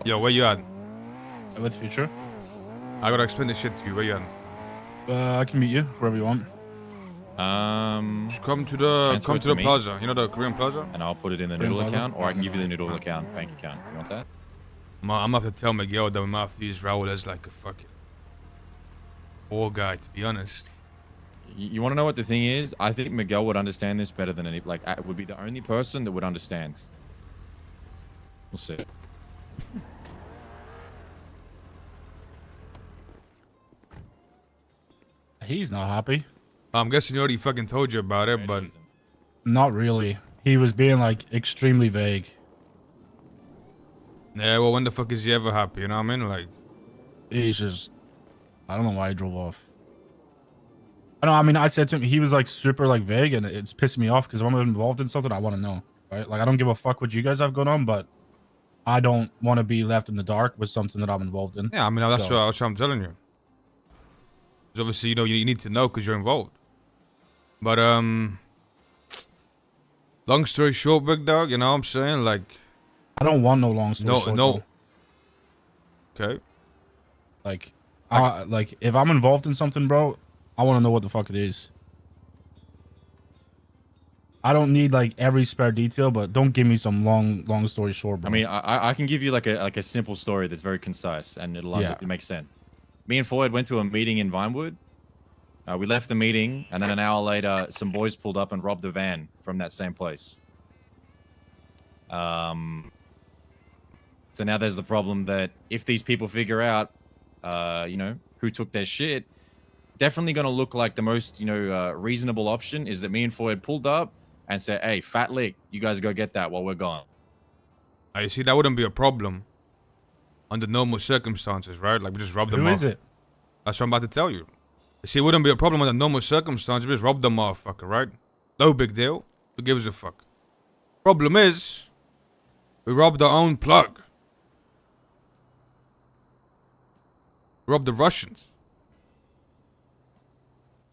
Yo, where you at? With Future. I gotta explain this shit to you. Where you at? I can meet you wherever you want. Just come to the plaza. You know the Korean plaza? And I'll put it in the noodle account, or I can give you the noodle account, bank account. You want that? I'm gonna have to tell Miguel that we might have to use Raul as like a fucking poor guy, to be honest. You want to know what the thing is? I think Miguel would understand this better than any. Like, would be the only person that would understand. We'll see. He's not happy. I'm guessing he already fucking told you about it, but Not really. He was being like extremely vague. yeah. Well, when the fuck is he ever happy? You know what I mean? Like, He's just, I don't know why he drove off. I mean, I said to him, he was like super like vague, and it's pissing me off because if I'm involved in something, I want to know, right? Like, I don't give a fuck what you guys have going on, but I don't want to be left in the dark with something that I'm involved in. yeah. I mean, that's what I'm telling you. Because obviously, you know, you need to know because you're involved. But long story short, big dog. You know what I'm saying? Like, I don't want no long story short. no. Okay. Like, like if I'm involved in something, bro, I want to know what the fuck it is. I don't need like every spare detail, but don't give me some long story short, bro. I mean, I can give you like a simple story that's very concise and it makes sense. Me and Floyd went to a meeting in Vinewood. We left the meeting, and then an hour later, some boys pulled up and robbed a van from that same place. So now there's the problem that if these people figure out, you know, who took their shit, definitely going to look like the most, you know, reasonable option is that me and Floyd pulled up and said, hey, fat lick, you guys go get that while we're gone. You see, that wouldn't be a problem under normal circumstances, right? Like, we just robbed them off. Who is it? That's what I'm about to tell you. You see, it wouldn't be a problem under normal circumstances. We just robbed the motherfucker, right? No big deal. Who gives a fuck? Problem is, we robbed our own plug. We robbed the Russians.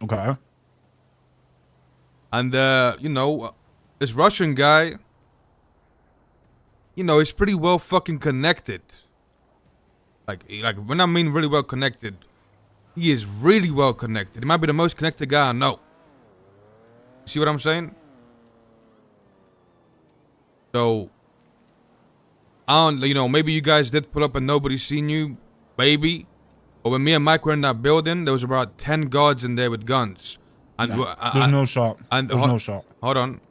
Okay. And, you know, this Russian guy, you know, he's pretty well fucking connected. Like when I mean really well connected, he is really well connected. He might be the most connected guy I know. See what I'm saying? So, I don't, you know, maybe you guys did pull up and nobody's seen you, maybe. But when me and Mike were in that building, there was about 10 guards in there with guns. And there's no shot. And there's no shot. Hold on.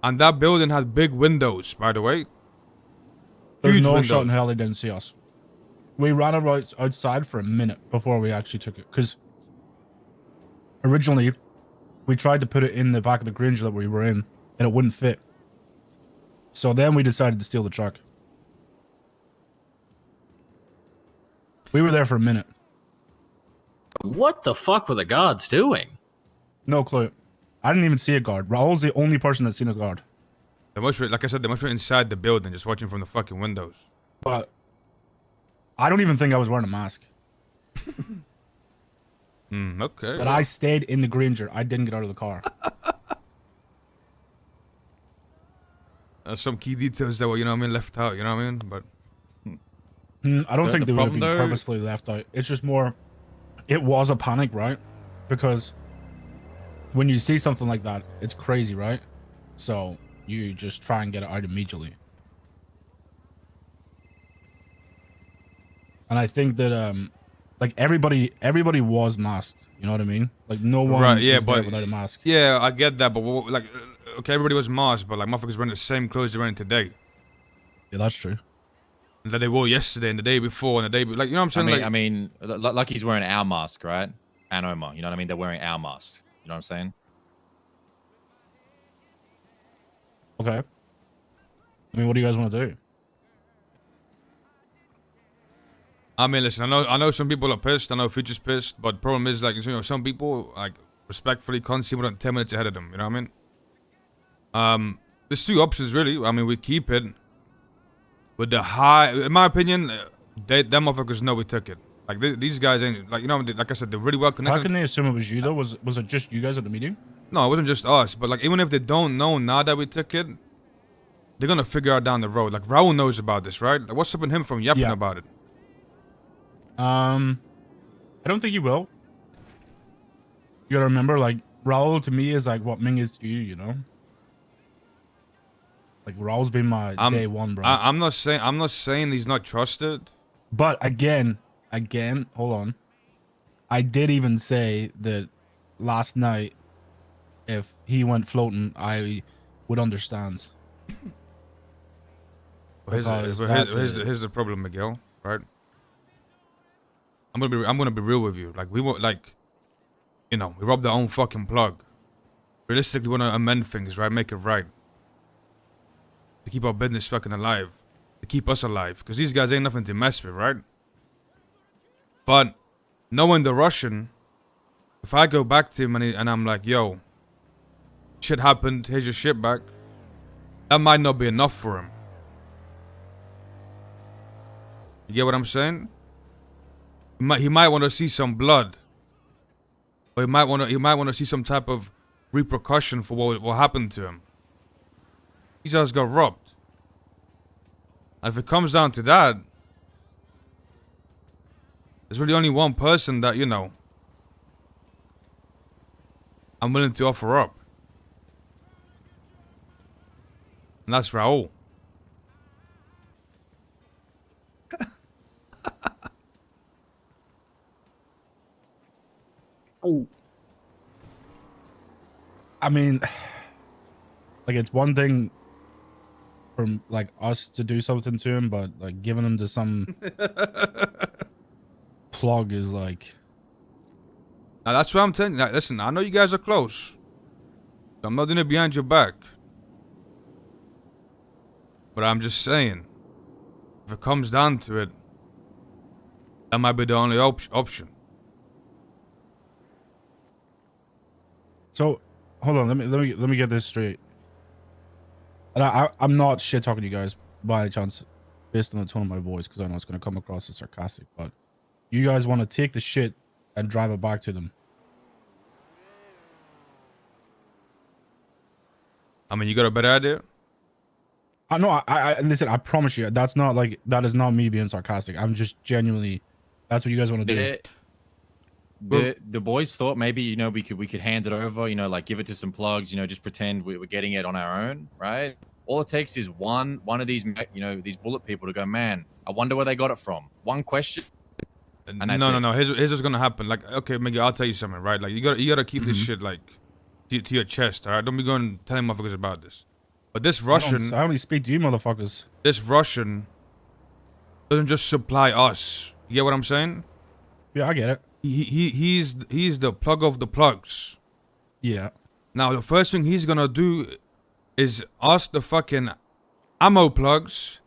And that building had big windows, by the way. There's Huge no windows. shot in hell they didn't see us. We ran outside for a minute before we actually took it. Because originally, we tried to put it in the back of the Gringe that we were in, and it wouldn't fit. So then we decided to steal the truck. We were there for a minute. What the fuck were the guards doing? No clue. I didn't even see a guard. Raul's the only person that's seen a guard. They must be, like I said, they must be inside the building, just watching from the fucking windows. But I don't even think I was wearing a mask. Okay. But I stayed in the Granger. I didn't get out of the car. Some key details that were, you know what I mean, left out, you know what I mean? But I don't think they would have been problem, though- purposefully left out. It's just more, it was a panic, right? Because when you see something like that, it's crazy, right? So you just try and get it out immediately. And I think that like everybody was masked. You know what I mean? Like no one right, yeah, was there but without a mask. yeah, I get that, but like, okay, everybody was masked, but like motherfuckers wearing the same clothes they're wearing today. Yeah, that's true. That they wore yesterday and the day before and the day, like, you know what I'm saying? I mean, like he's wearing our mask, right? And Omar, you know what I mean? They're wearing our mask. You know what I'm saying? Okay. I mean, what do you guys want to do? I mean, listen, I know some people are pissed. I know Future's pissed, but the problem is, like, you know, some people, like, respectfully can't see more than 10 minutes ahead of them. You know what I mean? There's two options, really. I mean, we keep it with the high. In my opinion, them motherfuckers know we took it. Like, these guys ain't, like, you know, like I said, they're really well connected. How can they assume it was you, though? Was it just you guys at the meeting? No, it wasn't just us. But, like, even if they don't know now that we took it, they're gonna figure out down the road. Like Raul knows about this, right? Like, what's stopping him from yapping Yeah. about it? I don't think he will. You gotta remember, like, Raul to me is like what Ming is to you, you know? Like, Raul's been my day one, bro. I'm not saying he's not trusted. But again, hold on. I did even say that last night, if he went floating, I would understand. Here's the problem, Miguel. Right? I'm gonna be real with you. Like we were like, you know, we robbed our own fucking plug. Realistically, we wanna amend things, right? Make it right. To keep our business fucking alive. To keep us alive. Because these guys ain't nothing to mess with, right? But knowing the Russian, if I go back to him and I'm like, yo, shit happened, here's your shit back, that might not be enough for him. You get what I'm saying? He might want to see some blood. Or he might want to see some type of repercussion for what happened to him. He just got robbed. And if it comes down to that, there's really only one person that, you know, I'm willing to offer up. And that's Raul. I mean, like, it's one thing from like us to do something to him, but like giving him to some plug is like. Now that's what I'm telling you. Now, listen, I know you guys are close. I'm not doing it behind your back. But I'm just saying, if it comes down to it, that might be the only option. So, hold on. Let me get this straight. And I'm not shit talking to you guys by any chance, based on the tone of my voice, because I know it's gonna come across as sarcastic. But you guys want to take the shit and drive it back to them. I mean, you got a better idea? I know. I listen. I promise you, that's not like that is not me being sarcastic. I'm just genuinely. That's what you guys want to do. The boys thought maybe, you know, we could hand it over, you know, like give it to some plugs, you know, just pretend we're getting it on our own, right? All it takes is one of these, you know, these bullet people to go, man, I wonder where they got it from. One question. And that's it. No. Here's what's gonna happen. Like, okay, Miguel, I'll tell you something, right? Like, you gotta keep this shit like to your chest, all right? Don't be going telling motherfuckers about this. But this Russian, I only speak to you, motherfuckers. this Russian doesn't just supply us. You get what I'm saying? Yeah, I get it. He's the plug of the plugs. Yeah. Now the first thing he's gonna do is ask the fucking ammo plugs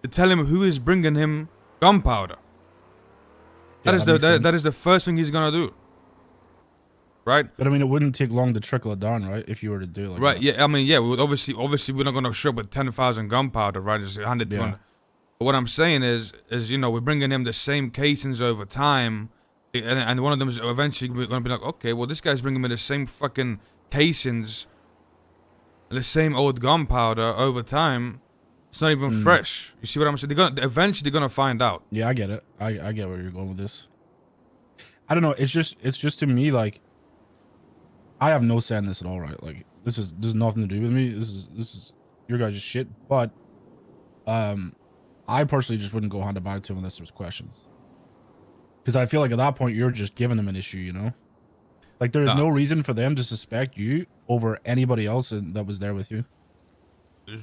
to tell him who is bringing him gunpowder. Yeah, That is the first thing he's gonna do. Right? But I mean, it wouldn't take long to trickle it down, right? If you were to do it like Right, that. yeah, I mean, yeah, we would obviously we're not gonna show up with 10,000 gunpowder, right? Just hand it to him. But what I'm saying is, you know, we're bringing him the same casings over time, and one of them is eventually gonna be like, okay, well, this guy's bringing me the same fucking casings, the same old gunpowder over time. It's not even fresh. You see what I'm saying? They're gonna find out. Yeah, I get it. I get where you're going with this. I don't know. It's just to me, like, I have no say in this at all, right? Like, this is nothing to do with me. This is your guys' shit. But I personally just wouldn't go hand it back to him unless there was questions. Because I feel like at that point you're just giving them an issue, you know? Like, there is no reason for them to suspect you over anybody else that was there with you.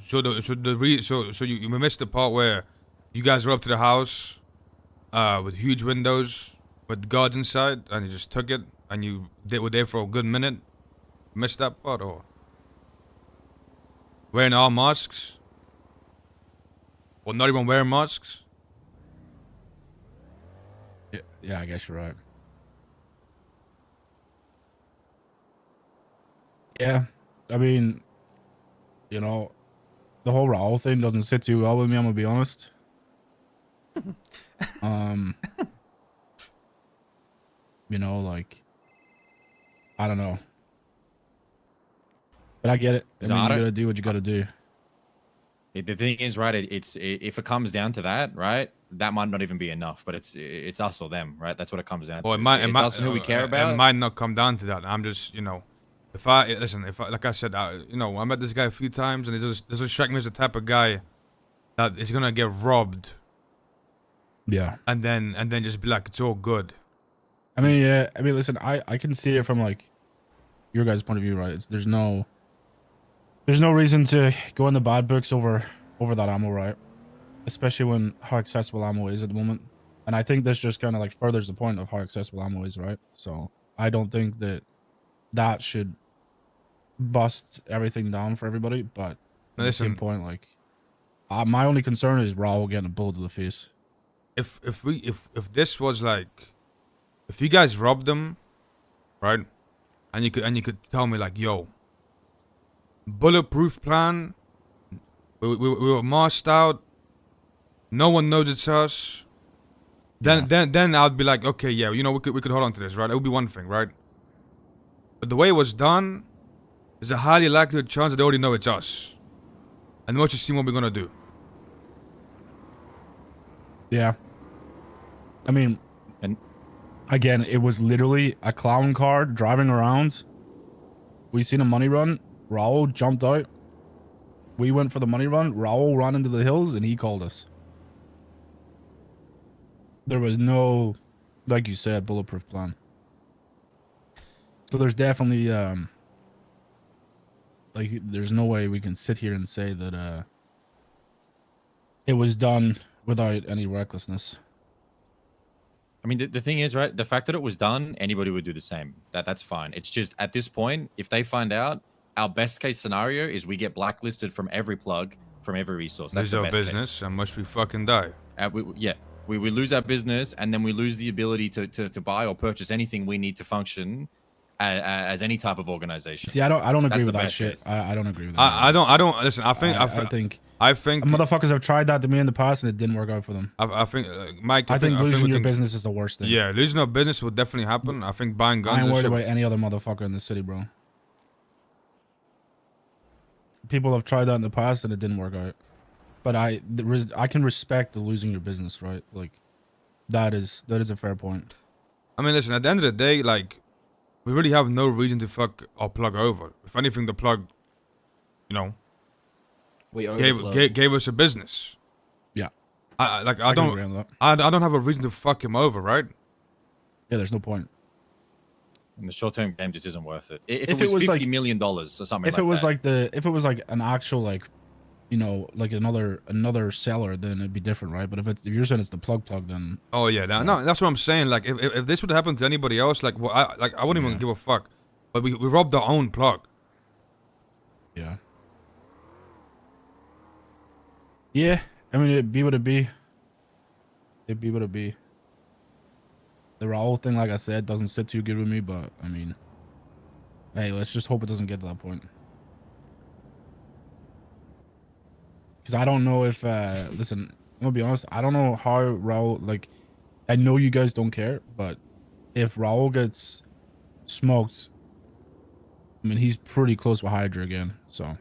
So you missed the part where you guys were up to the house with huge windows with guards inside, and you just took it, and they were there for a good minute. Missed that part, or wearing all masks, or not even wearing masks? Yeah, I guess you're right. Yeah, I mean, you know, the whole Raul thing doesn't sit too well with me. I'm gonna be honest. You know, like, I don't know, but I get it. I mean, you gotta do what you gotta do. The thing is, right? If it comes down to that, right? That might not even be enough. But it's us or them, right? That's what it comes down Or to. It's us and who we care it about. might not come down to that. I'm just, you know, like I said, you know, I met this guy a few times, and it doesn't strike me as the type of guy that is gonna get robbed Yeah. and then just be like, it's all good. I mean, yeah. I mean, listen, I can see it from like your guys' point of view, right? There's no reason to go in the bad books over that ammo, right? Especially when how accessible ammo is at the moment. And I think this just kind of like furthers the point of how accessible ammo is, right? So I don't think that should bust everything down for everybody. But at the same Listen, point, like my only concern is Raul getting a bullet to the face. if this was like, if you guys robbed them, right, and you could tell me like, yo, bulletproof plan, we were masked out, no one knows it's us. Then I'd be like, okay, yeah, you know, we could hold on to this, right? It would be one thing, right? But the way it was done, there's a highly likely chance that they already know it's us, and let's just see what we're gonna do. Yeah. I mean, And again, it was literally a clown car driving around. We seen a money run. Raul jumped out. We went for the money run. Raul ran into the hills and he called us. There was no, like you said, bulletproof plan. So there's definitely like there's no way we can sit here and say that it was done without any recklessness. I mean, the thing is, right? The fact that it was done, anybody would do the same. That's fine. It's just at this point, if they find out, our best case scenario is we get blacklisted from every plug, from every resource. That's Lose the our best business, case. and must we fucking die. We lose our business, and then we lose the ability to buy or purchase anything we need to function as any type of organization. See, I don't agree That's with the that best shit. case. I don't agree with that. I don't listen. I think Motherfuckers have tried that to me in the past and it didn't work out for them. I think Mike. I think losing we your can- business is the worst thing. Yeah, losing our business will definitely happen. I think buying guns. I ain't and worried shit- about any other motherfucker in the city, bro. People have tried that in the past and it didn't work out. But I can respect the losing your business, right? Like that is a fair point. I mean, listen. At the end of the day, like, we really have no reason to fuck our plug over. If anything, the plug, you know, We owe the plug. gave us a business. Yeah. I can don't agree on that. I don't have a reason to fuck him over, right? Yeah, there's no point. In the short-term game, just isn't worth it. If If it was it was $50 million or something, If it was like an actual like, you know, like another seller, then it'd be different, right? But if you're saying it's the plug, then Oh yeah, no, that's what I'm saying. Like, if this would happen to anybody else, like, well, I wouldn't even Yeah. give a fuck. But we robbed our own plug. yeah. Yeah, I mean it'd be what it be. It'd be what it be. The Raul thing, like I said, doesn't sit too good with me, but I mean, hey, let's just hope it doesn't get to that point. Because I don't know if, listen, I'm gonna be honest, I don't know how Raul, like, I know you guys don't care, but if Raul gets smoked, I mean, he's pretty close with Hydra again, so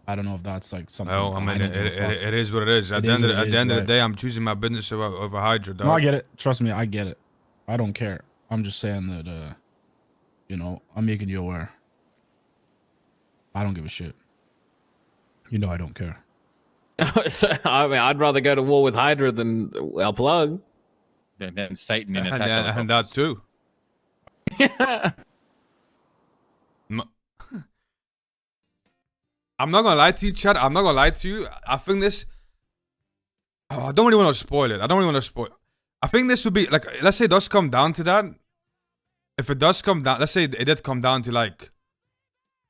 I don't know if that's like something. Well, I mean, don't give a fuck. it is what it is. At It the is end of what it the is, right. day, I'm choosing my business over Hydra, dog. No, I get it. Trust me, I get it. I don't care. I'm just saying that, you know, I'm making you aware. I don't give a shit. You know I don't care. So, I mean, I'd rather go to war with Hydra than our plug. then Satan in attack. and that too. I'm not gonna lie to you, Chad. I'm not gonna lie to you. I think this. Oh, I don't really want to spoil it. I think this would be like, let's say it does come down to that. If it does come down, let's say it did come down to like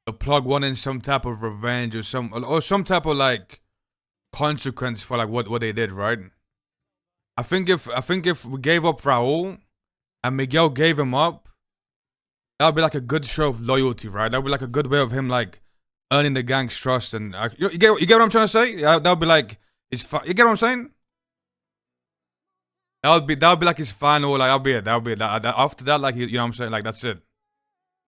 the plug wanting some type of revenge or some type of like consequence for like what they did, right? I think if we gave up Raul and Miguel gave him up, that would be like a good show of loyalty, right? That would be like a good way of him like earning the gang's trust, and you get what I'm trying to say? Yeah, that would be like you get what I'm saying? That would be like his final. Like that'll be it. After that, like you know what I'm saying? Like that's it.